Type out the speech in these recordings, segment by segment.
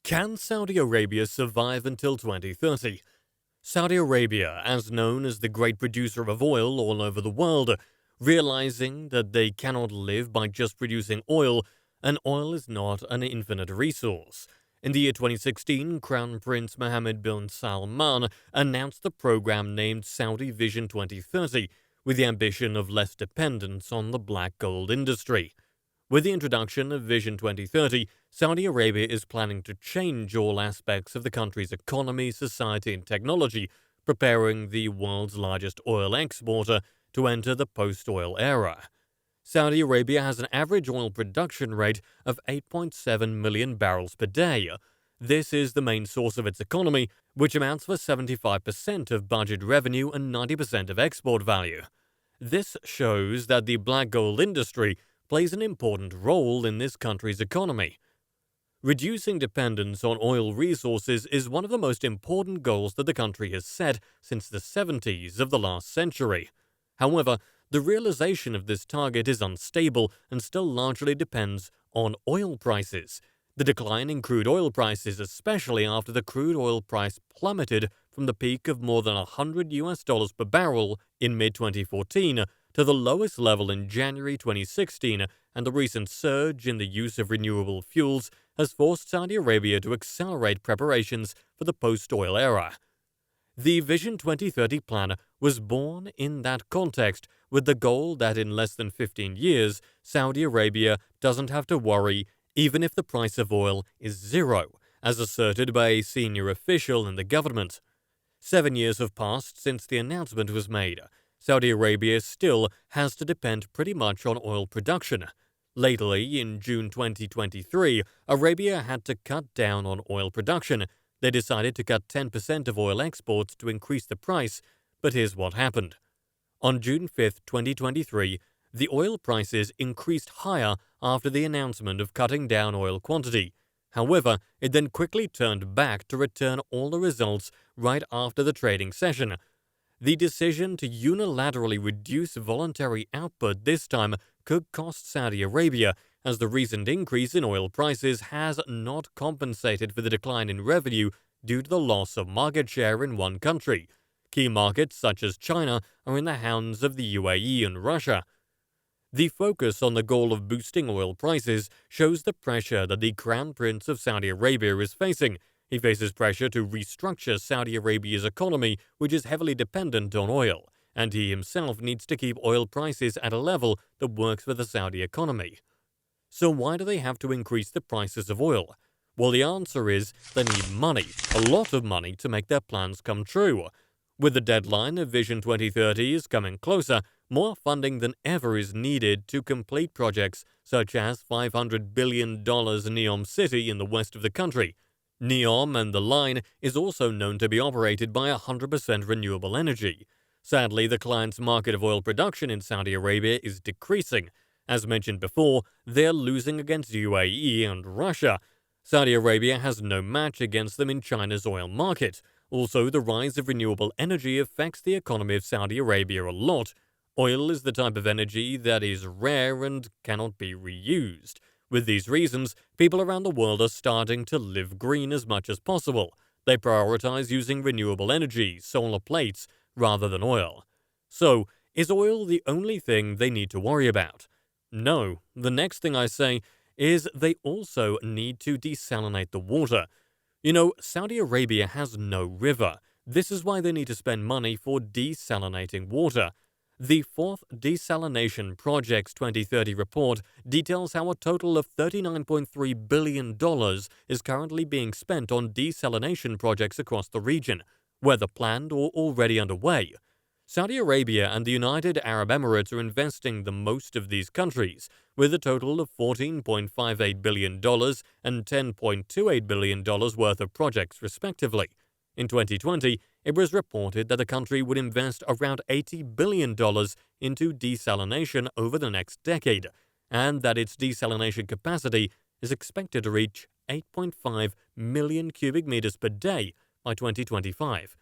Can Saudi Arabia survive until 2030? Saudi Arabia, as known as the great producer of oil all over the world, realizing that they cannot live by just producing oil, and oil is not an infinite resource. In the year 2016, Crown Prince Mohammed bin Salman announced the program named Saudi Vision 2030, with the ambition of less dependence on the black gold industry. With the introduction of Vision 2030, Saudi Arabia is planning to change all aspects of the country's economy, society, and technology, preparing the world's largest oil exporter to enter the post-oil era. Saudi Arabia has an average oil production rate of 8.7 million barrels per day. This is the main source of its economy, which amounts for 75% of budget revenue and 90% of export value. This shows that the black gold industry plays an important role in this country's economy. Reducing dependence on oil resources is one of the most important goals that the country has set since the 70s of the last century. However, the realization of this target is unstable and still largely depends on oil prices. The decline in crude oil prices, especially after the crude oil price plummeted from the peak of more than $100 per barrel in mid-2014 to the lowest level in January 2016, and the recent surge in the use of renewable fuels has forced Saudi Arabia to accelerate preparations for the post-oil era. The Vision 2030 plan was born in that context, with the goal that in less than 15 years, Saudi Arabia doesn't have to worry even if the price of oil is zero, as asserted by a senior official in the government. 7 years have passed since the announcement was made. Saudi Arabia still has to depend pretty much on oil production. Lately, in June 2023, Arabia had to cut down on oil production. They decided to cut 10% of oil exports to increase the price, but here's what happened. On June 5, 2023, the oil prices increased higher after the announcement of cutting down oil quantity. However, it then quickly turned back to return all the results right after the trading session. The decision to unilaterally reduce voluntary output this time could cost Saudi Arabia, as the recent increase in oil prices has not compensated for the decline in revenue due to the loss of market share in one country. Key markets such as China are in the hands of the UAE and Russia. The focus on the goal of boosting oil prices shows the pressure that the Crown Prince of Saudi Arabia is facing. He faces pressure to restructure Saudi Arabia's economy, which is heavily dependent on oil, and he himself needs to keep oil prices at a level that works for the Saudi economy. So why do they have to increase the prices of oil? Well, the answer is they need money, a lot of money, to make their plans come true. With the deadline of Vision 2030 is coming closer, more funding than ever is needed to complete projects such as $500 billion Neom City in the west of the country. Neom and the line is also known to be operated by 100% renewable energy. Sadly, the client's market of oil production in Saudi Arabia is decreasing. As mentioned before, they're losing against UAE and Russia. Saudi Arabia has no match against them in China's oil market. Also, the rise of renewable energy affects the economy of Saudi Arabia a lot. Oil is the type of energy that is rare and cannot be reused. With these reasons, people around the world are starting to live green as much as possible. They prioritize using renewable energy, solar plates, rather than oil. So, is oil the only thing they need to worry about? No. The next thing I say is they also need to desalinate the water. Saudi Arabia has no river. This is why they need to spend money for desalinating water. The fourth Desalination Project's 2030 report details how a total of $39.3 billion is currently being spent on desalination projects across the region, whether planned or already underway. Saudi Arabia and the United Arab Emirates are investing the most of these countries, with a total of $14.58 billion and $10.28 billion worth of projects, respectively. In 2020, it was reported that the country would invest around $80 billion into desalination over the next decade, and that its desalination capacity is expected to reach 8.5 million cubic meters per day by 2025.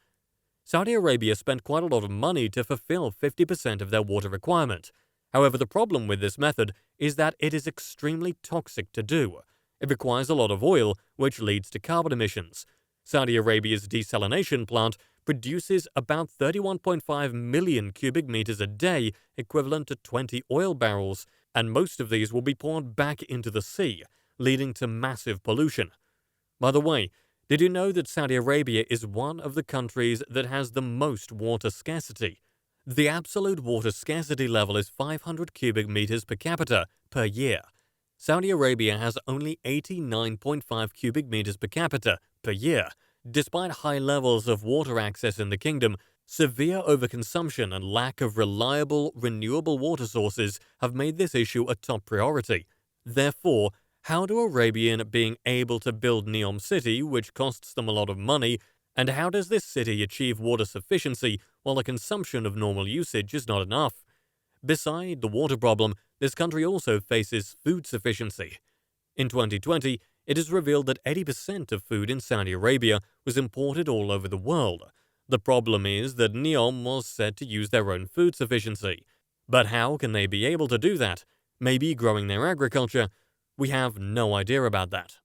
Saudi Arabia spent quite a lot of money to fulfill 50% of their water requirement. However, the problem with this method is that it is extremely toxic to do. It requires a lot of oil, which leads to carbon emissions. Saudi Arabia's desalination plant produces about 31.5 million cubic meters a day, equivalent to 20 oil barrels, and most of these will be poured back into the sea, leading to massive pollution. By the way, did you know that Saudi Arabia is one of the countries that has the most water scarcity? The absolute water scarcity level is 500 cubic meters per capita per year. Saudi Arabia has only 89.5 cubic meters per capita per year. Despite high levels of water access in the kingdom, severe overconsumption and lack of reliable, renewable water sources have made this issue a top priority. Therefore, how do Arabian being able to build Neom City, which costs them a lot of money, and how does this city achieve water sufficiency while the consumption of normal usage is not enough? Beside the water problem, this country also faces food sufficiency. In 2020, it is revealed that 80% of food in Saudi Arabia was imported all over the world. The problem is that Neom was said to use their own food sufficiency. But how can they be able to do that? Maybe growing their agriculture? We have no idea about that.